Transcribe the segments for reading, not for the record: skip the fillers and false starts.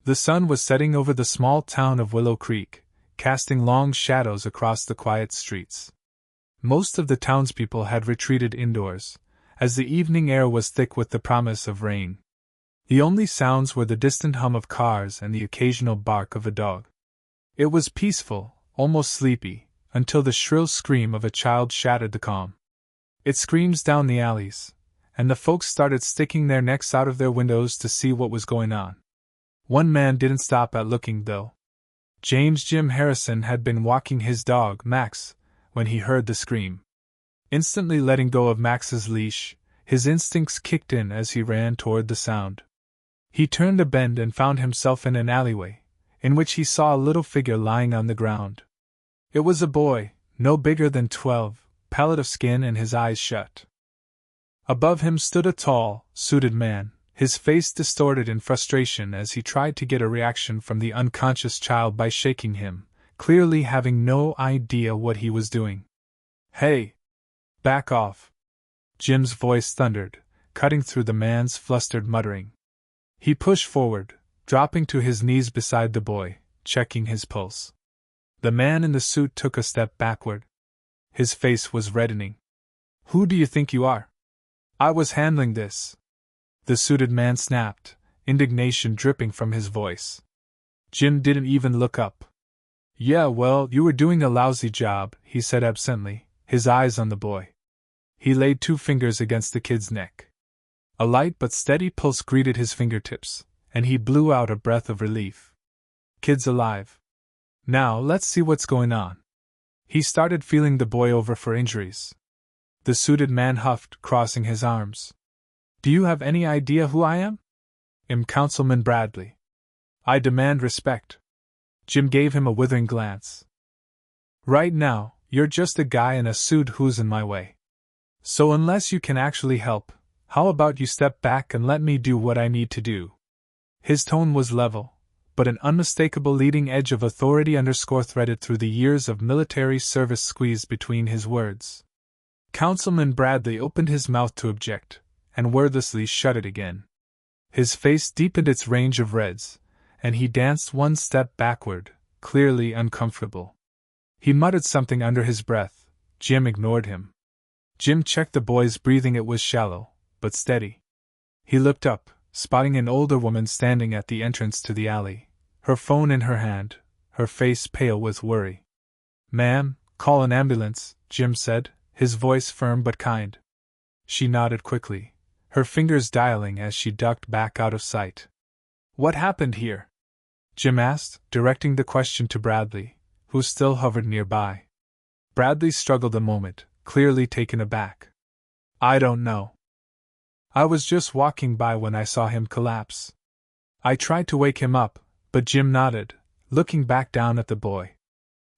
The sun was setting over the small town of Willow Creek, casting long shadows across the quiet streets. Most of the townspeople had retreated indoors, as the evening air was thick with the promise of rain. The only sounds were the distant hum of cars and the occasional bark of a dog. It was peaceful, almost sleepy, until the shrill scream of a child shattered the calm. It screams down the alleys, and the folks started sticking their necks out of their windows to see what was going on. One man didn't stop at looking, though. James Jim Harrison had been walking his dog, Max, when he heard the scream. Instantly letting go of Max's leash, his instincts kicked in as he ran toward the sound. He turned a bend and found himself in an alleyway, in which he saw a little figure lying on the ground. It was a boy, no bigger than 12, pallid of skin and his eyes shut. Above him stood a tall, suited man, his face distorted in frustration as he tried to get a reaction from the unconscious child by shaking him, clearly having no idea what he was doing. "Hey! Back off!" Jim's voice thundered, cutting through the man's flustered muttering. He pushed forward, dropping to his knees beside the boy, checking his pulse. The man in the suit took a step backward. His face was reddening. "Who do you think you are? I was handling this," the suited man snapped, indignation dripping from his voice. Jim didn't even look up. "Yeah, well, you were doing a lousy job," he said absently, his eyes on the boy. He laid 2 fingers against the kid's neck. A light but steady pulse greeted his fingertips, and he blew out a breath of relief. "Kid's alive. Now let's see what's going on." He started feeling the boy over for injuries. The suited man huffed, crossing his arms. "Do you have any idea who I am?" "I'm Councilman Bradley. I demand respect." Jim gave him a withering glance. "Right now, you're just a guy in a suit who's in my way. So unless you can actually help, how about you step back and let me do what I need to do?" His tone was level, but an unmistakable leading edge of authority threaded through the years of military service squeezed between his words. Councilman Bradley opened his mouth to object, and wordlessly shut it again. His face deepened its range of reds, and he danced 1 step backward, clearly uncomfortable. He muttered something under his breath. Jim ignored him. Jim checked the boy's breathing. It was shallow, but steady. He looked up, spotting an older woman standing at the entrance to the alley, her phone in her hand, her face pale with worry. "Ma'am, call an ambulance," Jim said, his voice firm but kind. She nodded quickly, her fingers dialing as she ducked back out of sight. "What happened here?" Jim asked, directing the question to Bradley, who still hovered nearby. Bradley struggled a moment, clearly taken aback. "I don't know. I was just walking by when I saw him collapse. I tried to wake him up, but," Jim nodded, looking back down at the boy.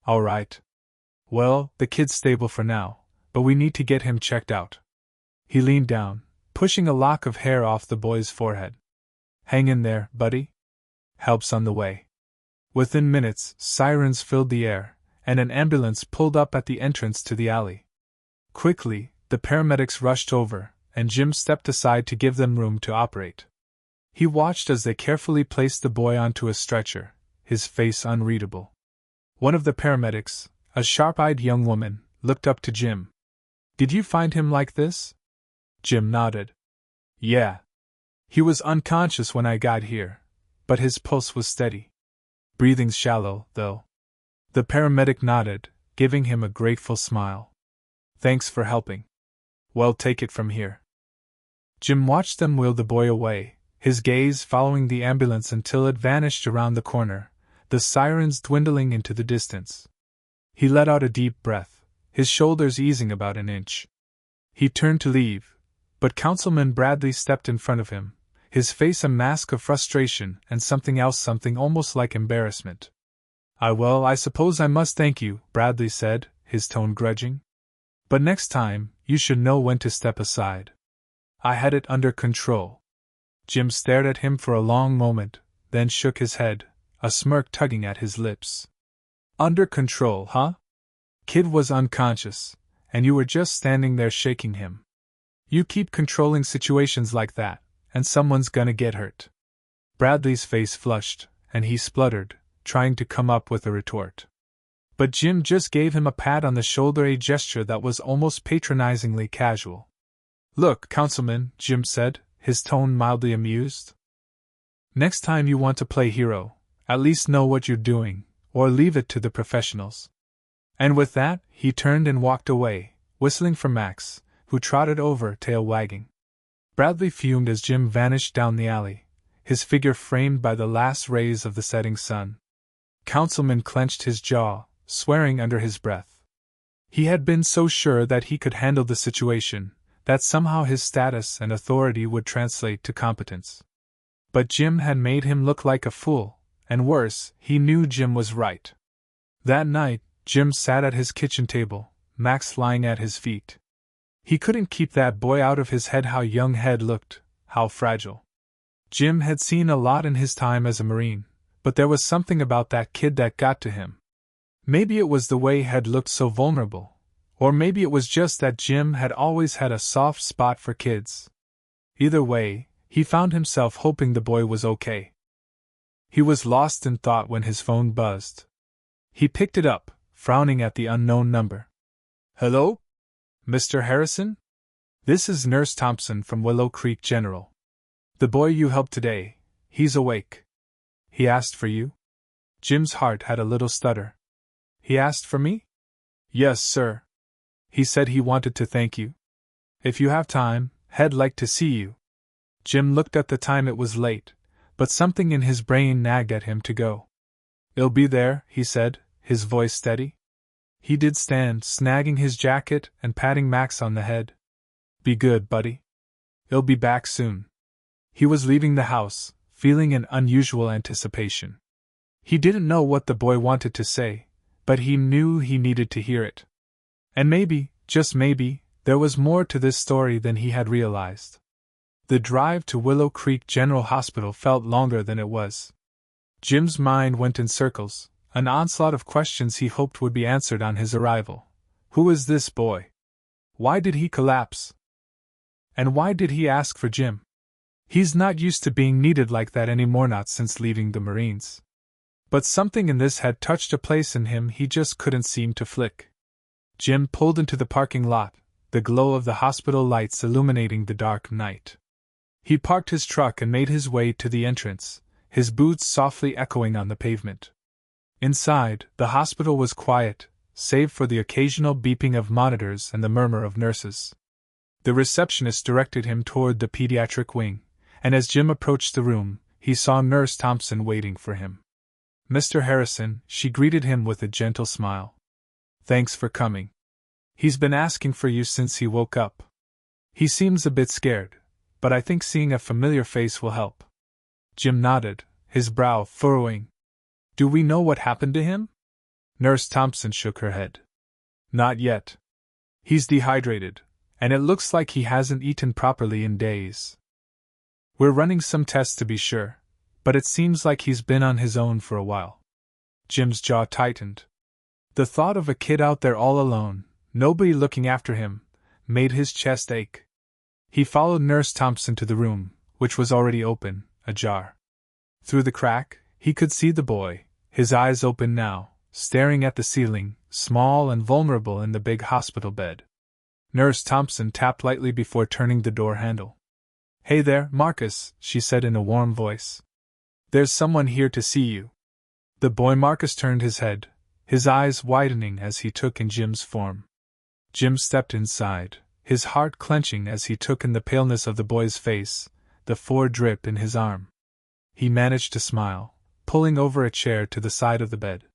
"All right. Well, the kid's stable for now, but we need to get him checked out." He leaned down, pushing a lock of hair off the boy's forehead. "Hang in there, buddy. Help's on the way." Within minutes, sirens filled the air, and an ambulance pulled up at the entrance to the alley. Quickly, the paramedics rushed over, and Jim stepped aside to give them room to operate. He watched as they carefully placed the boy onto a stretcher, his face unreadable. One of the paramedics, a sharp-eyed young woman, looked up to Jim. "Did you find him like this?" Jim nodded. "Yeah. He was unconscious when I got here, but his pulse was steady. Breathing's shallow, though." The paramedic nodded, giving him a grateful smile. "Thanks for helping. Well, take it from here." Jim watched them wheel the boy away, his gaze following the ambulance until it vanished around the corner, the sirens dwindling into the distance. He let out a deep breath, his shoulders easing about an inch. He turned to leave, but Councilman Bradley stepped in front of him, his face a mask of frustration and something else, something almost like embarrassment. I suppose I must thank you," Bradley said, his tone grudging. "But next time, you should know when to step aside. I had it under control." Jim stared at him for a long moment, then shook his head, a smirk tugging at his lips. "Under control, huh? Kid was unconscious, and you were just standing there shaking him. You keep controlling situations like that, and someone's gonna get hurt." Bradley's face flushed, and he spluttered, trying to come up with a retort. But Jim just gave him a pat on the shoulder, a gesture that was almost patronizingly casual. "Look, Councilman," Jim said, his tone mildly amused. "Next time you want to play hero, at least know what you're doing, or leave it to the professionals." And with that, he turned and walked away, whistling for Max, who trotted over, tail wagging. Bradley fumed as Jim vanished down the alley, his figure framed by the last rays of the setting sun. Councilman clenched his jaw, swearing under his breath. He had been so sure that he could handle the situation, that somehow his status and authority would translate to competence. But Jim had made him look like a fool, and worse, he knew Jim was right. That night, Jim sat at his kitchen table, Max lying at his feet. He couldn't keep that boy out of his head. How young Head looked, how fragile. Jim had seen a lot in his time as a Marine, but there was something about that kid that got to him. Maybe it was the way Head looked so vulnerable, or maybe it was just that Jim had always had a soft spot for kids. Either way, he found himself hoping the boy was okay. He was lost in thought when his phone buzzed. He picked it up, frowning at the unknown number. "Hello? Mr. Harrison? This is Nurse Thompson from Willow Creek General. The boy you helped today, he's awake. He asked for you?" Jim's heart had a little stutter. "He asked for me?" "Yes, sir. He said he wanted to thank you. If you have time, He'd like to see you." Jim looked at the time. It was late, but something in his brain nagged at him to go. "It'll be there," he said, his voice steady. He did stand, snagging his jacket and patting Max on the head. "Be good, buddy. It'll be back soon." He was leaving the house, feeling an unusual anticipation. He didn't know what the boy wanted to say, but he knew he needed to hear it. And maybe, just maybe, there was more to this story than he had realized. The drive to Willow Creek General Hospital felt longer than it was. Jim's mind went in circles, an onslaught of questions he hoped would be answered on his arrival. Who is this boy? Why did he collapse? And why did he ask for Jim? He's not used to being needed like that anymore, not since leaving the Marines. But something in this had touched a place in him he just couldn't seem to flick. Jim pulled into the parking lot, the glow of the hospital lights illuminating the dark night. He parked his truck and made his way to the entrance, his boots softly echoing on the pavement. Inside, the hospital was quiet, save for the occasional beeping of monitors and the murmur of nurses. The receptionist directed him toward the pediatric wing, and as Jim approached the room, he saw Nurse Thompson waiting for him. "Mr. Harrison," she greeted him with a gentle smile. "Thanks for coming. He's been asking for you since he woke up. He seems a bit scared, but I think seeing a familiar face will help." Jim nodded, his brow furrowing. "Do we know what happened to him?" Nurse Thompson shook her head. "Not yet. He's dehydrated, and it looks like he hasn't eaten properly in days. We're running some tests to be sure, but it seems like he's been on his own for a while." Jim's jaw tightened. The thought of a kid out there all alone, nobody looking after him, made his chest ache. He followed Nurse Thompson to the room, which was already open, ajar. Through the crack, he could see the boy, his eyes open now, staring at the ceiling, small and vulnerable in the big hospital bed. Nurse Thompson tapped lightly before turning the door handle. "Hey there, Marcus," she said in a warm voice. "There's someone here to see you." The boy Marcus turned his head, his eyes widening as he took in Jim's form. Jim stepped inside, his heart clenching as he took in the paleness of the boy's face, the drip in his arm. He managed to smile, pulling over a chair to the side of the bed.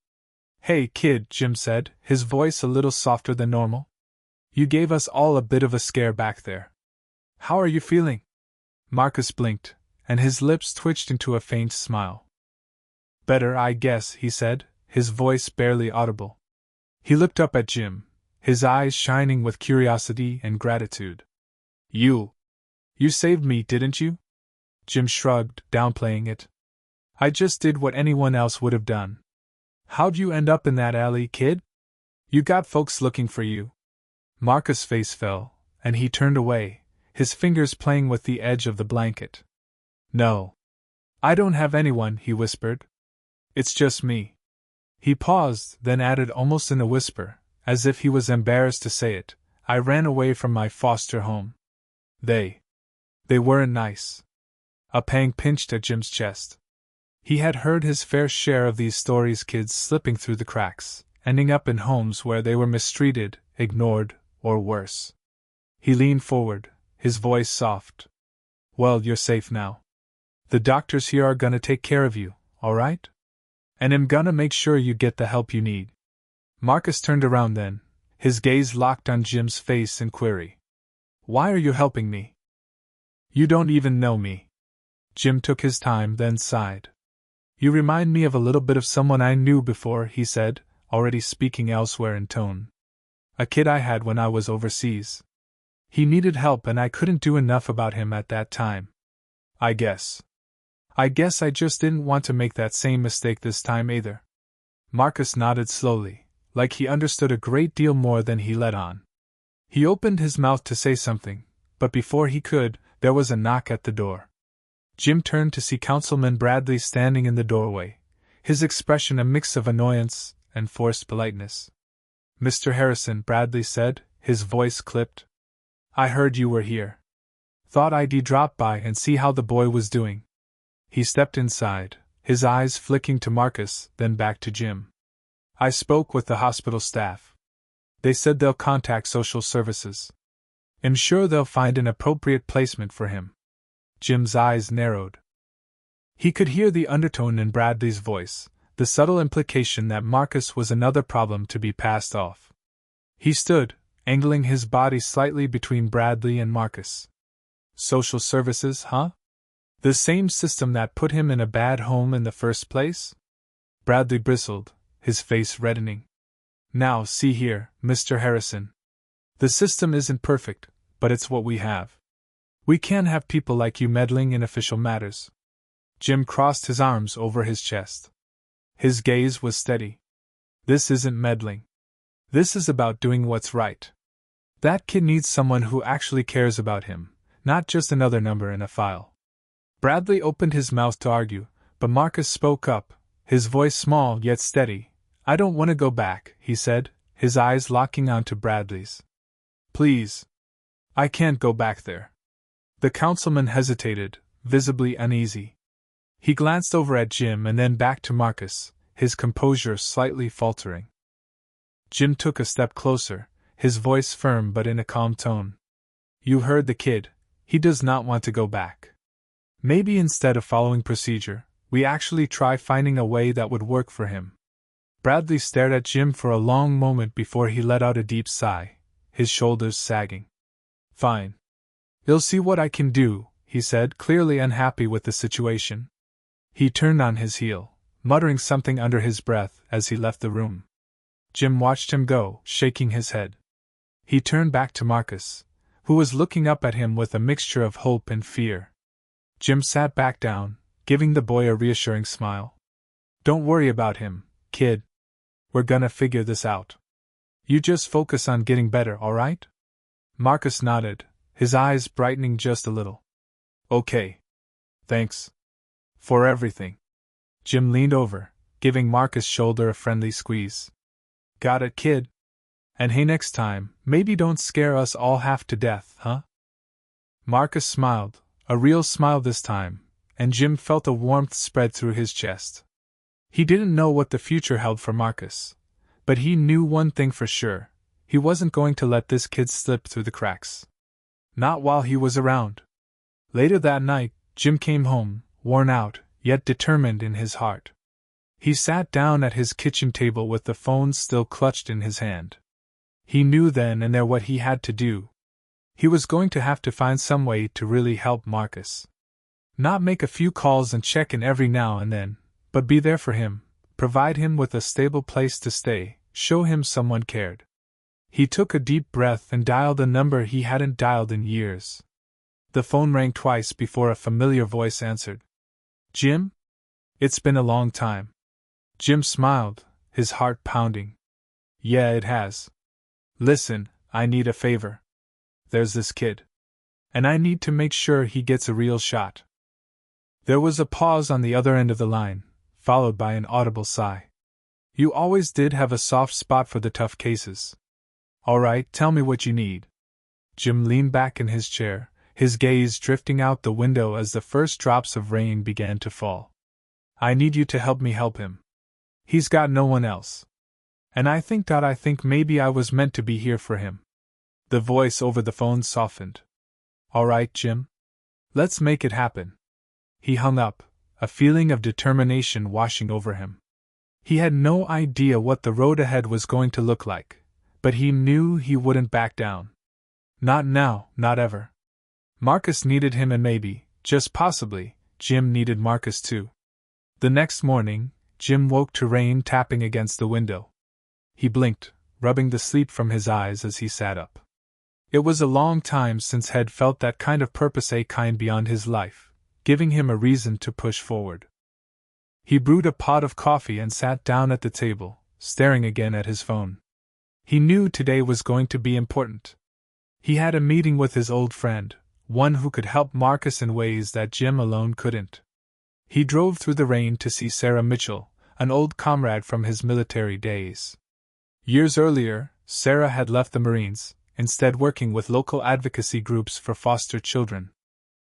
"Hey, kid," Jim said, his voice a little softer than normal. "You gave us all a bit of a scare back there. How are you feeling?" Marcus blinked, and his lips twitched into a faint smile. "Better, I guess," he said, his voice barely audible. He looked up at Jim, his eyes shining with curiosity and gratitude. You saved me, didn't you?" Jim shrugged, downplaying it. "I just did what anyone else would have done." "How'd you end up in that alley, kid? You got folks looking for you." Marcus' face fell, and he turned away, his fingers playing with the edge of the blanket. "No. I don't have anyone," he whispered. It's just me. He paused, then added almost in a whisper, as if he was embarrassed to say it, I ran away from my foster home. They weren't nice. A pang pinched at Jim's chest. He had heard his fair share of these stories, kids slipping through the cracks, ending up in homes where they were mistreated, ignored, or worse. He leaned forward, his voice soft. Well, you're safe now. The doctors here are gonna take care of you, alright? And I'm gonna make sure you get the help you need. Marcus turned around then, his gaze locked on Jim's face in query. Why are you helping me? You don't even know me. Jim took his time, then sighed. You remind me of a little bit of someone I knew before, he said, already speaking elsewhere in tone. A kid I had when I was overseas. He needed help and I couldn't do enough about him at that time. I guess I just didn't want to make that same mistake this time either. Marcus nodded slowly, like he understood a great deal more than he let on. He opened his mouth to say something, but before he could, there was a knock at the door. Jim turned to see Councilman Bradley standing in the doorway, his expression a mix of annoyance and forced politeness. Mr. Harrison, Bradley said, his voice clipped. I heard you were here. Thought I'd drop by and see how the boy was doing. He stepped inside, his eyes flicking to Marcus, then back to Jim. I spoke with the hospital staff. They said they'll contact social services. I'm sure they'll find an appropriate placement for him. Jim's eyes narrowed. He could hear the undertone in Bradley's voice, the subtle implication that Marcus was another problem to be passed off. He stood, angling his body slightly between Bradley and Marcus. Social services, huh? The same system that put him in a bad home in the first place? Bradley bristled, his face reddening. Now, see here, Mr. Harrison. The system isn't perfect, but it's what we have. We can't have people like you meddling in official matters. Jim crossed his arms over his chest. His gaze was steady. This isn't meddling. This is about doing what's right. That kid needs someone who actually cares about him, not just another number in a file. Bradley opened his mouth to argue, but Marcus spoke up, his voice small yet steady. I don't want to go back, he said, his eyes locking onto Bradley's. Please. I can't go back there. The councilman hesitated, visibly uneasy. He glanced over at Jim and then back to Marcus, his composure slightly faltering. Jim took a step closer, his voice firm but in a calm tone. You heard the kid, he does not want to go back. Maybe instead of following procedure, we actually try finding a way that would work for him. Bradley stared at Jim for a long moment before he let out a deep sigh, his shoulders sagging. Fine. You'll see what I can do, he said, clearly unhappy with the situation. He turned on his heel, muttering something under his breath as he left the room. Jim watched him go, shaking his head. He turned back to Marcus, who was looking up at him with a mixture of hope and fear. Jim sat back down, giving the boy a reassuring smile. Don't worry about him, kid. We're gonna figure this out. You just focus on getting better, alright? Marcus nodded, his eyes brightening just a little. Okay. Thanks. For everything. Jim leaned over, giving Marcus' shoulder a friendly squeeze. Got it, kid? And hey, next time, maybe don't scare us all half to death, huh? Marcus smiled, a real smile this time, and Jim felt a warmth spread through his chest. He didn't know what the future held for Marcus, but he knew one thing for sure: he wasn't going to let this kid slip through the cracks. Not while he was around. Later that night, Jim came home, worn out, yet determined in his heart. He sat down at his kitchen table with the phone still clutched in his hand. He knew then and there what he had to do. He was going to have to find some way to really help Marcus. Not make a few calls and check in every now and then, but be there for him, provide him with a stable place to stay, show him someone cared. He took a deep breath and dialed a number he hadn't dialed in years. The phone rang twice before a familiar voice answered. Jim? It's been a long time. Jim smiled, his heart pounding. Yeah, it has. Listen, I need a favor. There's this kid. And I need to make sure he gets a real shot. There was a pause on the other end of the line, followed by an audible sigh. You always did have a soft spot for the tough cases. All right, tell me what you need. Jim leaned back in his chair, his gaze drifting out the window as the first drops of rain began to fall. I need you to help me help him. He's got no one else. And I think maybe I was meant to be here for him. The voice over the phone softened. All right, Jim. Let's make it happen. He hung up, a feeling of determination washing over him. He had no idea what the road ahead was going to look like, but he knew he wouldn't back down. Not now, not ever. Marcus needed him, and maybe, just possibly, Jim needed Marcus too. The next morning, Jim woke to rain tapping against the window. He blinked, rubbing the sleep from his eyes as he sat up. It was a long time since he'd felt that kind of purpose, a kind beyond his life, giving him a reason to push forward. He brewed a pot of coffee and sat down at the table, staring again at his phone. He knew today was going to be important. He had a meeting with his old friend, one who could help Marcus in ways that Jim alone couldn't. He drove through the rain to see Sarah Mitchell, an old comrade from his military days. Years earlier, Sarah had left the Marines, instead working with local advocacy groups for foster children.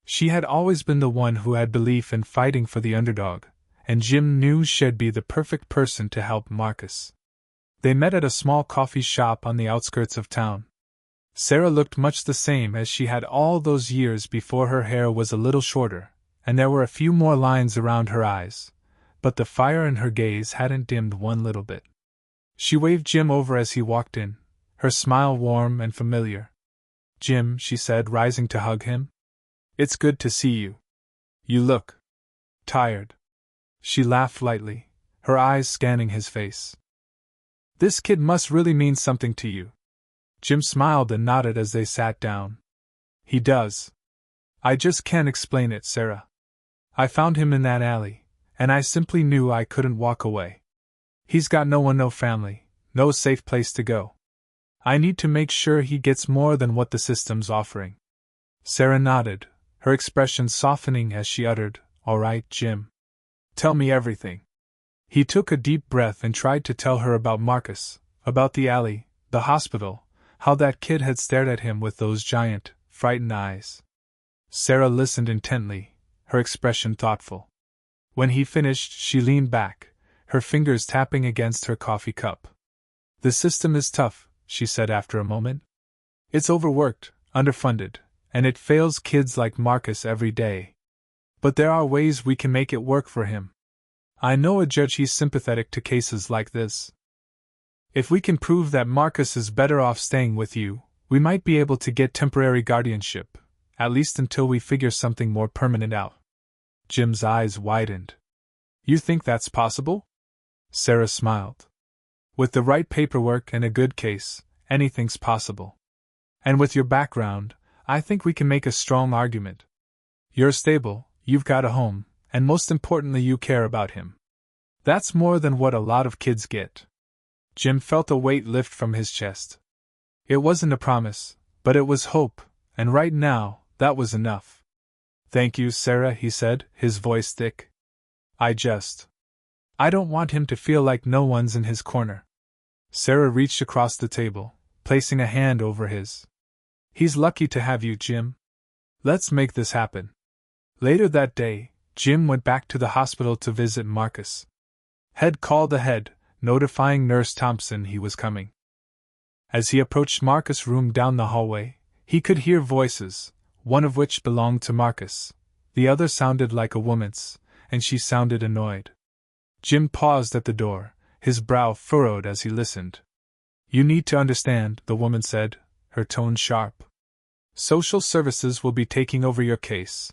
She had always been the one who had belief in fighting for the underdog, and Jim knew she'd be the perfect person to help Marcus. They met at a small coffee shop on the outskirts of town. Sarah looked much the same as she had all those years before. Her hair was a little shorter, and there were a few more lines around her eyes, but the fire in her gaze hadn't dimmed one little bit. She waved Jim over as he walked in, her smile warm and familiar. Jim, she said, rising to hug him. It's good to see you. You look tired. She laughed lightly, her eyes scanning his face. This kid must really mean something to you. Jim smiled and nodded as they sat down. He does. I just can't explain it, Sarah. I found him in that alley, and I simply knew I couldn't walk away. He's got no one, no family, no safe place to go. I need to make sure he gets more than what the system's offering. Sarah nodded, her expression softening as she uttered, All right, Jim. Tell me everything. He took a deep breath and tried to tell her about Marcus, about the alley, the hospital, how that kid had stared at him with those giant, frightened eyes. Sarah listened intently, her expression thoughtful. When he finished, she leaned back, her fingers tapping against her coffee cup. The system is tough, she said after a moment. It's overworked, underfunded, and it fails kids like Marcus every day. But there are ways we can make it work for him. I know a judge he's sympathetic to cases like this. If we can prove that Marcus is better off staying with you, we might be able to get temporary guardianship, at least until we figure something more permanent out. Jim's eyes widened. You think that's possible? Sarah smiled. With the right paperwork and a good case, anything's possible. And with your background, I think we can make a strong argument. You're stable, you've got a home, and most importantly, you care about him. That's more than what a lot of kids get. Jim felt a weight lift from his chest. It wasn't a promise, but it was hope, and right now, that was enough. Thank you, Sarah, he said, his voice thick. I don't want him to feel like no one's in his corner. Sarah reached across the table, placing a hand over his. He's lucky to have you, Jim. Let's make this happen. Later that day, Jim went back to the hospital to visit Marcus. Head called ahead, notifying Nurse Thompson he was coming. As he approached Marcus' room down the hallway, he could hear voices, one of which belonged to Marcus. The other sounded like a woman's, and she sounded annoyed. Jim paused at the door, his brow furrowed as he listened. You need to understand, the woman said, her tone sharp. Social services will be taking over your case,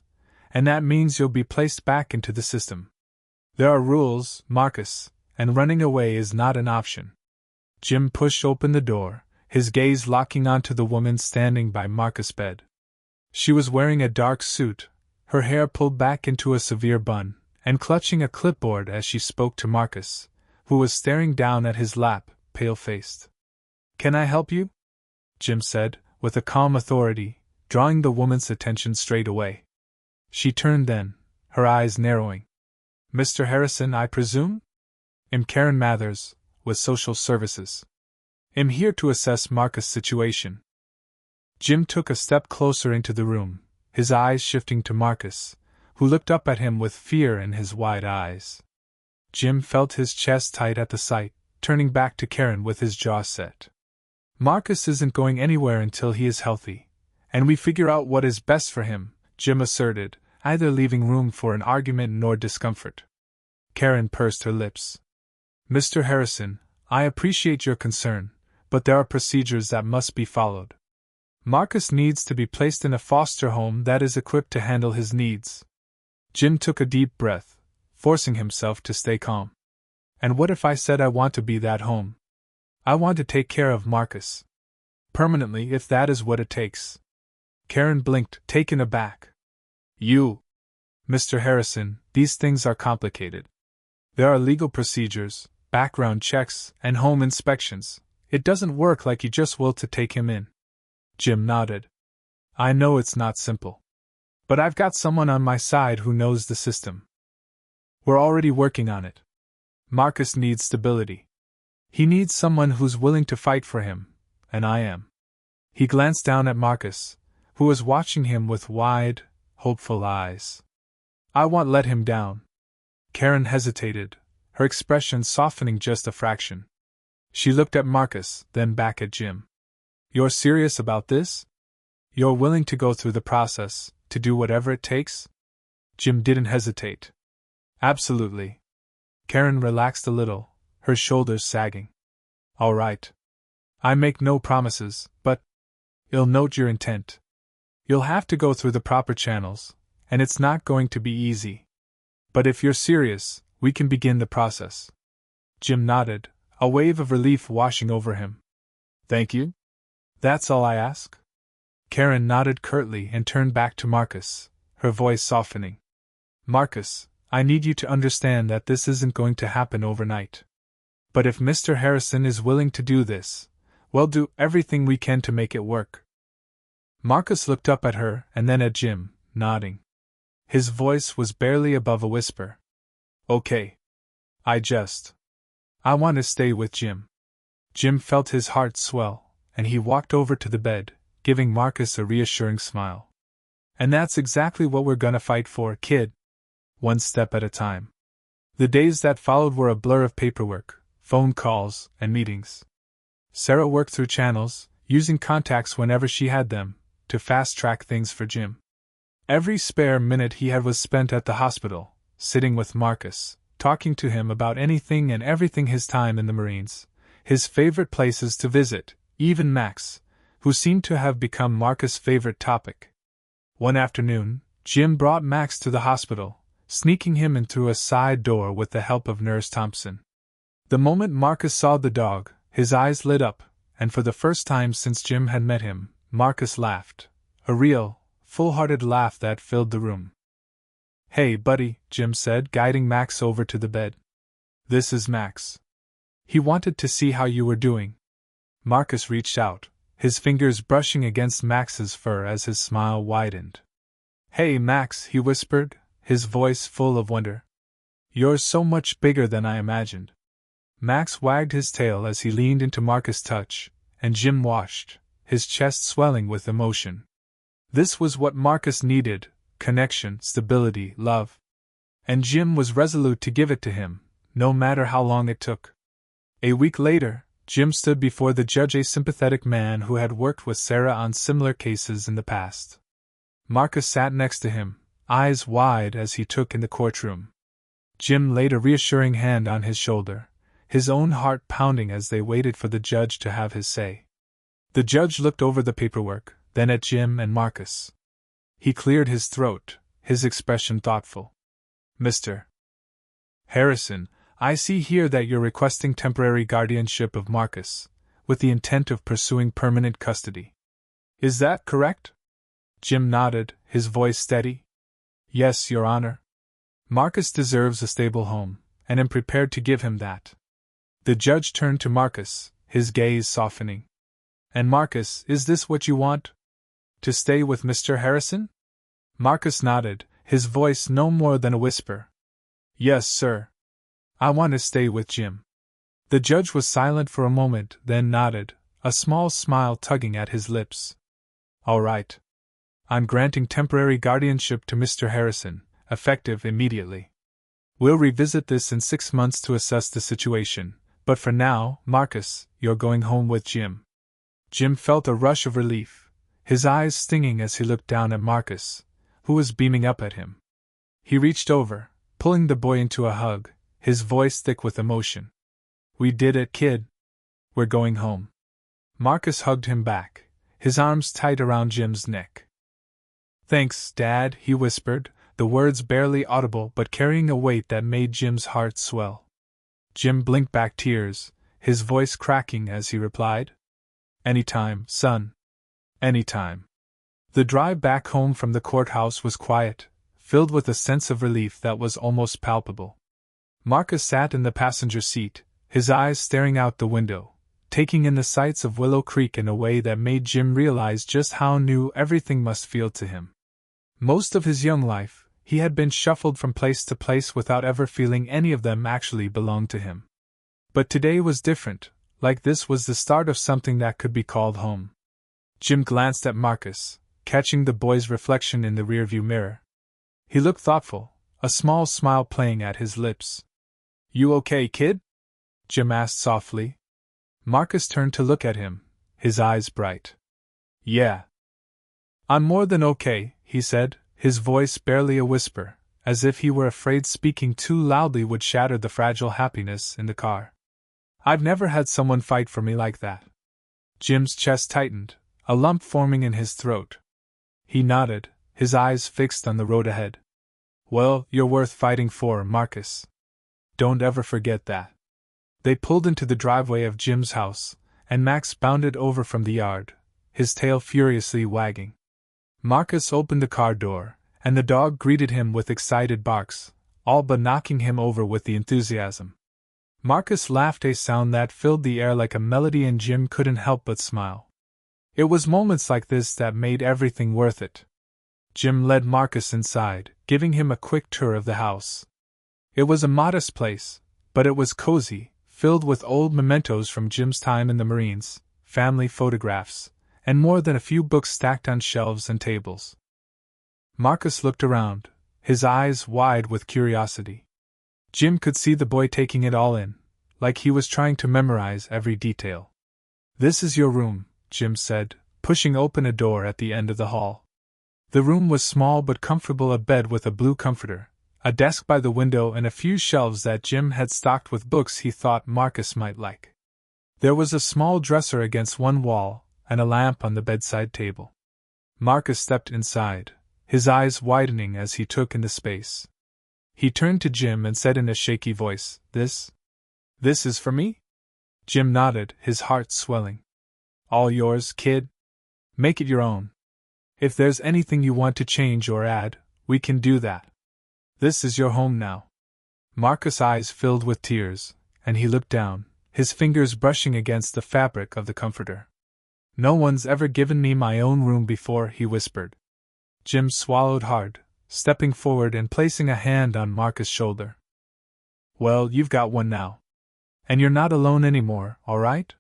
and that means you'll be placed back into the system. There are rules, Marcus, and running away is not an option. Jim pushed open the door, his gaze locking onto the woman standing by Marcus' bed. She was wearing a dark suit, her hair pulled back into a severe bun, and clutching a clipboard as she spoke to Marcus, who was staring down at his lap, pale-faced. Can I help you? Jim said, with a calm authority, drawing the woman's attention straight away. She turned then, her eyes narrowing. Mr. Harrison, I presume? I'm Karen Mathers, with Social Services. I'm here to assess Marcus' situation. Jim took a step closer into the room, his eyes shifting to Marcus, who looked up at him with fear in his wide eyes. Jim felt his chest tight at the sight, turning back to Karen with his jaw set. Marcus isn't going anywhere until he is healthy, and we figure out what is best for him, Jim asserted, neither leaving room for an argument nor discomfort. Karen pursed her lips. Mr. Harrison, I appreciate your concern, but there are procedures that must be followed. Marcus needs to be placed in a foster home that is equipped to handle his needs. Jim took a deep breath, forcing himself to stay calm. And what if I said I want to be that home? I want to take care of Marcus. Permanently, if that is what it takes. Karen blinked, taken aback. You! Mr. Harrison, these things are complicated. There are legal procedures, background checks, and home inspections. It doesn't work like you just will to take him in. Jim nodded. I know it's not simple. But I've got someone on my side who knows the system. We're already working on it. Marcus needs stability. He needs someone who's willing to fight for him, and I am. He glanced down at Marcus, who was watching him with wide, hopeful eyes. I won't let him down. Karen hesitated, her expression softening just a fraction. She looked at Marcus, then back at Jim. You're serious about this? You're willing to go through the process, to do whatever it takes? Jim didn't hesitate. Absolutely. Karen relaxed a little, her shoulders sagging. All right. I make no promises, but you'll note your intent. You'll have to go through the proper channels, and it's not going to be easy. But if you're serious, we can begin the process. Jim nodded, a wave of relief washing over him. Thank you. That's all I ask? Karen nodded curtly and turned back to Marcus, her voice softening. Marcus, I need you to understand that this isn't going to happen overnight. But if Mr. Harrison is willing to do this, we'll do everything we can to make it work. Marcus looked up at her and then at Jim, nodding. His voice was barely above a whisper. Okay. I want to stay with Jim. Jim felt his heart swell, and he walked over to the bed, giving Marcus a reassuring smile. And that's exactly what we're gonna fight for, kid. One step at a time. The days that followed were a blur of paperwork, phone calls, and meetings. Sarah worked through channels, using contacts whenever she had them, to fast-track things for Jim. Every spare minute he had was spent at the hospital, sitting with Marcus, talking to him about anything and everything, his time in the Marines, his favorite places to visit, even Max, who seemed to have become Marcus' favorite topic. One afternoon, Jim brought Max to the hospital, sneaking him in through a side door with the help of Nurse Thompson. The moment Marcus saw the dog, his eyes lit up, and for the first time since Jim had met him, Marcus laughed, a real, full-hearted laugh that filled the room. Hey, buddy, Jim said, guiding Max over to the bed. This is Max. He wanted to see how you were doing. Marcus reached out, his fingers brushing against Max's fur as his smile widened. Hey, Max, he whispered, his voice full of wonder. You're so much bigger than I imagined. Max wagged his tail as he leaned into Marcus' touch, and Jim watched, his chest swelling with emotion. This was what Marcus needed: connection, stability, love. And Jim was resolute to give it to him, no matter how long it took. A week later, Jim stood before the judge, a sympathetic man who had worked with Sarah on similar cases in the past. Marcus sat next to him, eyes wide as he took in the courtroom. Jim laid a reassuring hand on his shoulder, his own heart pounding as they waited for the judge to have his say. The judge looked over the paperwork, then at Jim and Marcus. He cleared his throat, his expression thoughtful. Mr. Harrison, I see here that you're requesting temporary guardianship of Marcus, with the intent of pursuing permanent custody. Is that correct? Jim nodded, his voice steady. Yes, Your Honor. Marcus deserves a stable home, and am prepared to give him that. The judge turned to Marcus, his gaze softening. And Marcus, is this what you want? To stay with Mr. Harrison? Marcus nodded, his voice no more than a whisper. Yes, sir. I want to stay with Jim. The judge was silent for a moment, then nodded, a small smile tugging at his lips. All right. I'm granting temporary guardianship to Mr. Harrison, effective immediately. We'll revisit this in 6 months to assess the situation, but for now, Marcus, you're going home with Jim. Jim felt a rush of relief, his eyes stinging as he looked down at Marcus, who was beaming up at him. He reached over, pulling the boy into a hug, his voice thick with emotion. We did it, kid. We're going home. Marcus hugged him back, his arms tight around Jim's neck. Thanks, Dad, he whispered, the words barely audible but carrying a weight that made Jim's heart swell. Jim blinked back tears, his voice cracking as he replied, Anytime, son. Anytime. The drive back home from the courthouse was quiet, filled with a sense of relief that was almost palpable. Marcus sat in the passenger seat, his eyes staring out the window, taking in the sights of Willow Creek in a way that made Jim realize just how new everything must feel to him. Most of his young life, he had been shuffled from place to place without ever feeling any of them actually belonged to him. But today was different, like this was the start of something that could be called home. Jim glanced at Marcus, catching the boy's reflection in the rearview mirror. He looked thoughtful, a small smile playing at his lips. You okay, kid? Jim asked softly. Marcus turned to look at him, his eyes bright. Yeah. I'm more than okay, he said, his voice barely a whisper, as if he were afraid speaking too loudly would shatter the fragile happiness in the car. I've never had someone fight for me like that. Jim's chest tightened, a lump forming in his throat. He nodded, his eyes fixed on the road ahead. Well, you're worth fighting for, Marcus. Don't ever forget that. They pulled into the driveway of Jim's house, and Max bounded over from the yard, his tail furiously wagging. Marcus opened the car door, and the dog greeted him with excited barks, all but knocking him over with the enthusiasm. Marcus laughed, a sound that filled the air like a melody, and Jim couldn't help but smile. It was moments like this that made everything worth it. Jim led Marcus inside, giving him a quick tour of the house. It was a modest place, but it was cozy, filled with old mementos from Jim's time in the Marines, family photographs, and more than a few books stacked on shelves and tables. Marcus looked around, his eyes wide with curiosity. Jim could see the boy taking it all in, like he was trying to memorize every detail. This is your room, Jim said, pushing open a door at the end of the hall. The room was small but comfortable, a bed with a blue comforter, a desk by the window, and a few shelves that Jim had stocked with books he thought Marcus might like. There was a small dresser against one wall, and a lamp on the bedside table. Marcus stepped inside, his eyes widening as he took in the space. He turned to Jim and said in a shaky voice, This is for me? Jim nodded, his heart swelling. All yours, kid. Make it your own. If there's anything you want to change or add, we can do that. This is your home now. Marcus' eyes filled with tears, and he looked down, his fingers brushing against the fabric of the comforter. No one's ever given me my own room before, he whispered. Jim swallowed hard, stepping forward and placing a hand on Marcus' shoulder. Well, you've got one now. And you're not alone anymore, all right?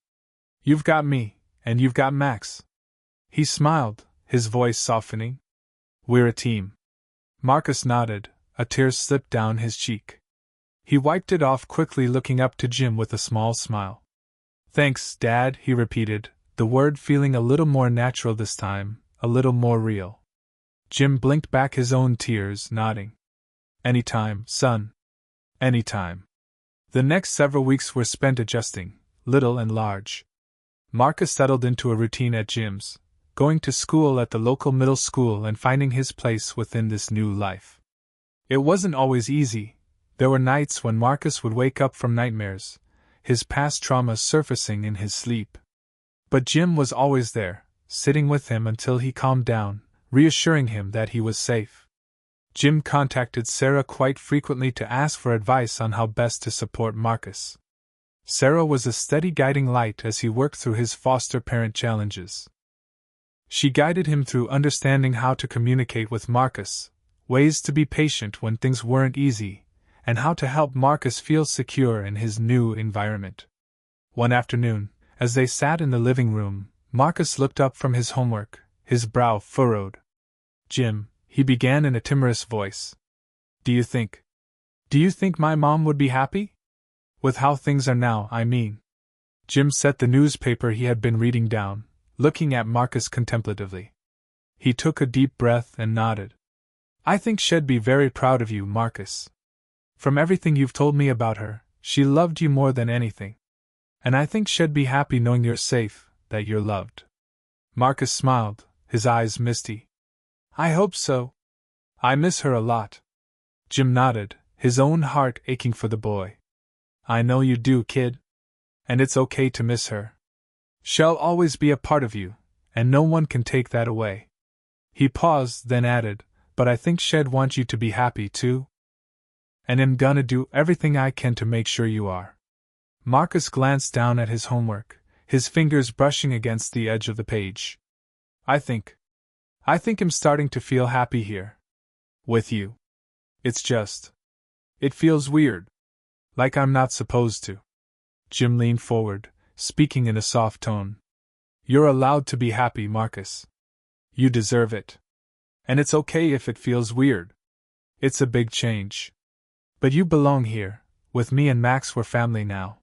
You've got me, and you've got Max. He smiled, his voice softening. We're a team. Marcus nodded, a tear slipped down his cheek. He wiped it off quickly, looking up to Jim with a small smile. Thanks, Dad, he repeated, the word feeling a little more natural this time, a little more real. Jim blinked back his own tears, nodding. Anytime, son. Anytime. The next several weeks were spent adjusting, little and large. Marcus settled into a routine at Jim's, going to school at the local middle school and finding his place within this new life. It wasn't always easy. There were nights when Marcus would wake up from nightmares, his past traumas surfacing in his sleep. But Jim was always there, sitting with him until he calmed down, reassuring him that he was safe. Jim contacted Sarah quite frequently to ask for advice on how best to support Marcus. Sarah was a steady guiding light as he worked through his foster parent challenges. She guided him through understanding how to communicate with Marcus, ways to be patient when things weren't easy, and how to help Marcus feel secure in his new environment. One afternoon, as they sat in the living room, Marcus looked up from his homework, his brow furrowed. "Jim," he began in a timorous voice. Do you think my mom would be happy? With how things are now, I mean." Jim set the newspaper he had been reading down, looking at Marcus contemplatively. He took a deep breath and nodded. "I think she'd be very proud of you, Marcus. From everything you've told me about her, she loved you more than anything. And I think she'd be happy knowing you're safe, that you're loved." Marcus smiled, his eyes misty. "I hope so. I miss her a lot." Jim nodded, his own heart aching for the boy. "I know you do, kid. And it's okay to miss her. She'll always be a part of you, and no one can take that away." He paused, then added, "But I think she'd want you to be happy too. And I'm gonna do everything I can to make sure you are." Marcus glanced down at his homework, his fingers brushing against the edge of the page. I think I'm starting to feel happy here. With you. It feels weird. Like I'm not supposed to." Jim leaned forward, speaking in a soft tone. "You're allowed to be happy, Marcus. You deserve it. And it's okay if it feels weird. It's a big change. But you belong here, with me, and Max. We're family now."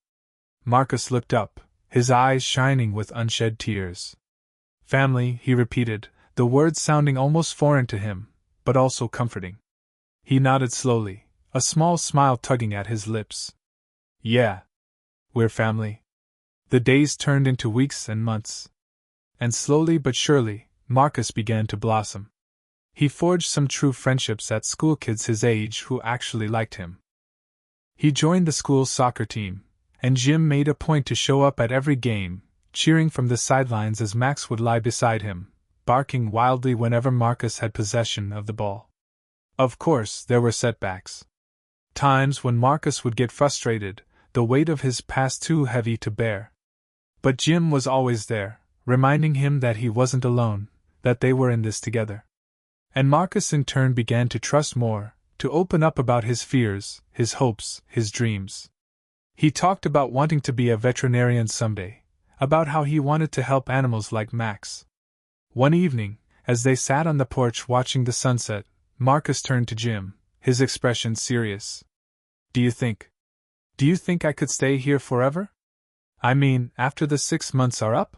Marcus looked up, his eyes shining with unshed tears. "Family," he repeated, the words sounding almost foreign to him, but also comforting. He nodded slowly, a small smile tugging at his lips. "Yeah. We're family." The days turned into weeks and months. And slowly but surely, Marcus began to blossom. He forged some true friendships at school, kids his age who actually liked him. He joined the school's soccer team, and Jim made a point to show up at every game, cheering from the sidelines as Max would lie beside him, barking wildly whenever Marcus had possession of the ball. Of course, there were setbacks. Times when Marcus would get frustrated, the weight of his past too heavy to bear. But Jim was always there, reminding him that he wasn't alone, that they were in this together. And Marcus in turn began to trust more, to open up about his fears, his hopes, his dreams. He talked about wanting to be a veterinarian someday, about how he wanted to help animals like Max. One evening, as they sat on the porch watching the sunset, Marcus turned to Jim, his expression serious. Do you think I could stay here forever? I mean, after the 6 months are up?"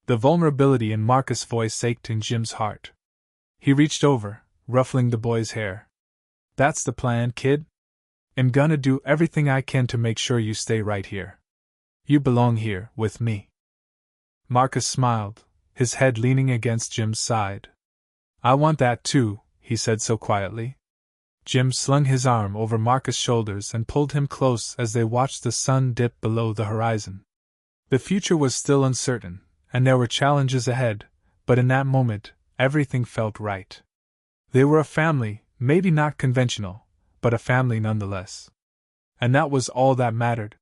The vulnerability in Marcus' voice ached in Jim's heart. He reached over, ruffling the boy's hair. "That's the plan, kid. I'm gonna do everything I can to make sure you stay right here. You belong here, with me." Marcus smiled, his head leaning against Jim's side. "I want that too," he said so quietly. Jim slung his arm over Marcus' shoulders and pulled him close as they watched the sun dip below the horizon. The future was still uncertain, and there were challenges ahead, but in that moment, everything felt right. They were a family, maybe not conventional, but a family nonetheless. And that was all that mattered.